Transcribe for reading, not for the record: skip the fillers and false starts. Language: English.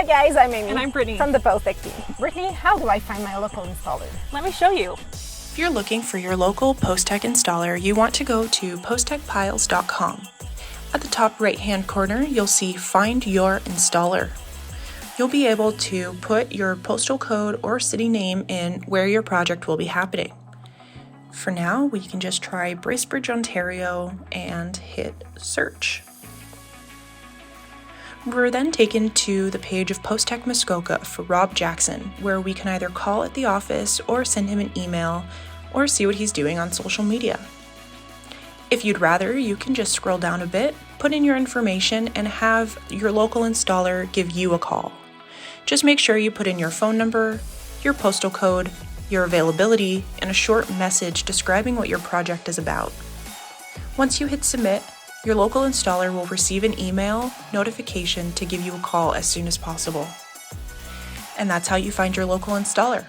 guys, I'm Amy. And I'm Brittany. From the Postech team. Brittany, how do I find my local installer? Let me show you. If you're looking for your local Postech installer, you want to go to posttechpiles.com. At the top right-hand corner, you'll see Find Your Installer. You'll be able to put your postal code or city name in where your project will be happening. For now, we can just try Bracebridge, Ontario, and hit search. We're then taken to the page of Postech Muskoka for Rob Jackson, where we can either call at the office or send him an email or see what he's doing on social media. If you'd rather, you can just scroll down a bit, put in your information, and have your local installer give you a call. Just make sure you put in your phone number, your postal code, your availability, and a short message describing what your project is about. Once you hit submit, your local installer will receive an email notification to give you a call as soon as possible. And that's how you find your local installer.